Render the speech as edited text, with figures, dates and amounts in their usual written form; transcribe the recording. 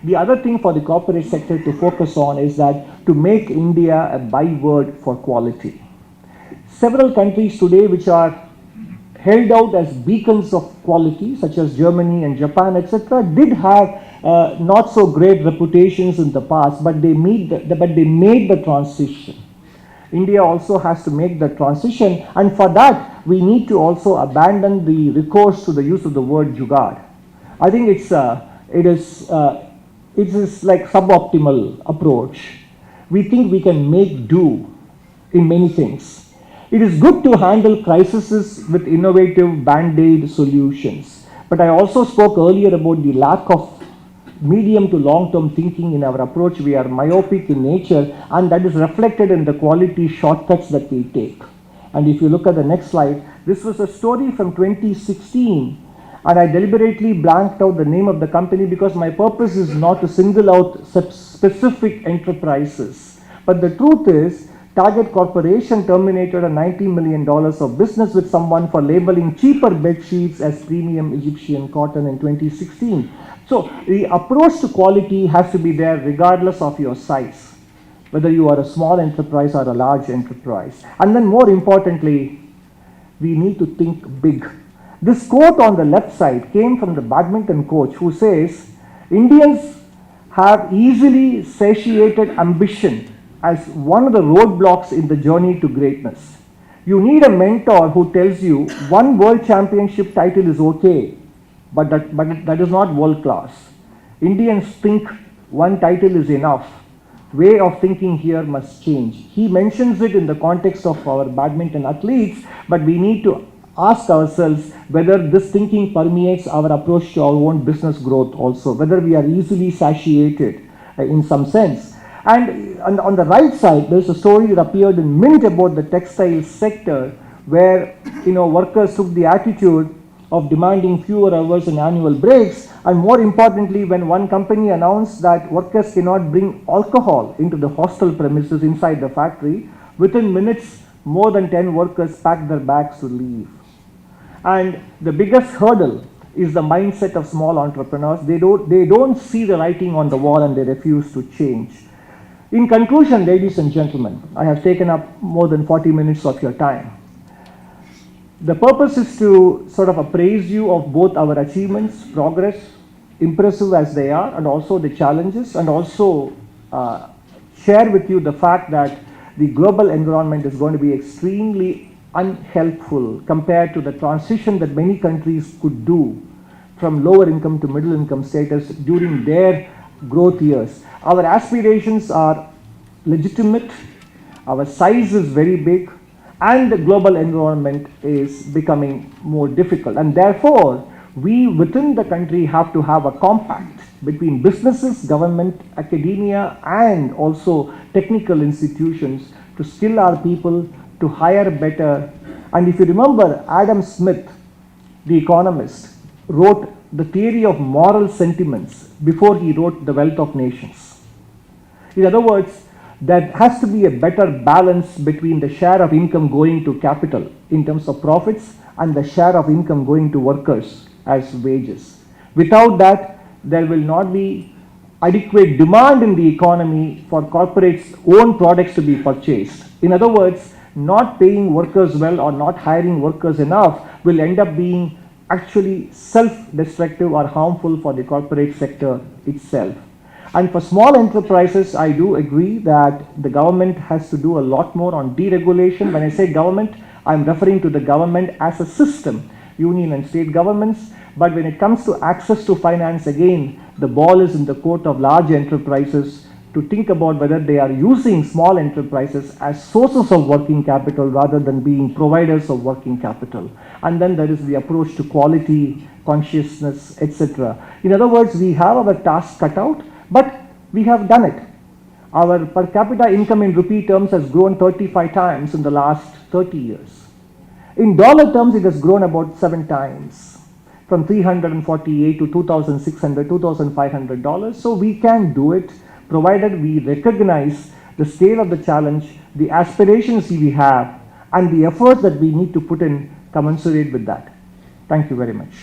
The other thing for the corporate sector to focus on is that to make India a byword for quality. Several countries today which are held out as beacons of quality, such as Germany and Japan, etc., did have not so great reputations in the past, but they made the transition. India also has to make the transition, and for that we need to also abandon the recourse to the use of the word jugaad. I think it is like suboptimal approach. We think we can make do in many things. It is good to handle crises with innovative band-aid solutions, but I also spoke earlier about the lack of medium to long-term thinking in our approach. We are myopic in nature, and that is reflected in the quality shortcuts that we take. And if you look at the next slide, this was a story from 2016, and I deliberately blanked out the name of the company because my purpose is not to single out specific enterprises. But the truth is, Target Corporation terminated a $90 million of business with someone for labeling cheaper bed sheets as premium Egyptian cotton in 2016. So the approach to quality has to be there regardless of your size, whether you are a small enterprise or a large enterprise. And then more importantly, we need to think big. This quote on the left side came from the badminton coach who says, Indians have easily satiated ambition as one of the roadblocks in the journey to greatness. You need a mentor who tells you one world championship title is okay, but that is not world class. Indians think one title is enough. Way of thinking here must change. He mentions it in the context of our badminton athletes, but we need to ask ourselves whether this thinking permeates our approach to our own business growth also, whether we are easily satiated in some sense. And on the right side, there's a story that appeared in Mint about the textile sector, where workers took the attitude of demanding fewer hours and annual breaks, and more importantly, when one company announced that workers cannot bring alcohol into the hostel premises inside the factory, within minutes, more than 10 workers packed their bags to leave. And the biggest hurdle is the mindset of small entrepreneurs. They don't see the writing on the wall and they refuse to change. In conclusion, ladies and gentlemen, I have taken up more than 40 minutes of your time. The purpose is to sort of appraise you of both our achievements, progress, impressive as they are, and also the challenges, and also share with you the fact that the global environment is going to be extremely unhelpful compared to the transition that many countries could do from lower income to middle income status during their growth years. Our aspirations are legitimate, our size is very big, and the global environment is becoming more difficult. And therefore, we within the country have to have a compact between businesses, government, academia, and also technical institutions to skill our people, to hire better. And if you remember, Adam Smith, the economist, wrote the theory of moral sentiments before he wrote The Wealth of Nations. In other words, there has to be a better balance between the share of income going to capital in terms of profits and the share of income going to workers as wages. Without that, there will not be adequate demand in the economy for corporates' own products to be purchased. In other words, not paying workers well or not hiring workers enough will end up being actually self-destructive or harmful for the corporate sector itself. And for small enterprises, I do agree that the government has to do a lot more on deregulation. When I say government, I'm referring to the government as a system, union and state governments. But when it comes to access to finance, again, the ball is in the court of large enterprises to think about whether they are using small enterprises as sources of working capital rather than being providers of working capital. And then there is the approach to quality, consciousness, etc. In other words, we have our task cut out, but we have done it. Our per capita income in rupee terms has grown 35 times in the last 30 years. In dollar terms, it has grown about 7 times, from $348 to $2,600, $2,500. So we can do it, provided we recognize the scale of the challenge, the aspirations we have, and the efforts that we need to put in commensurate with that. Thank you very much.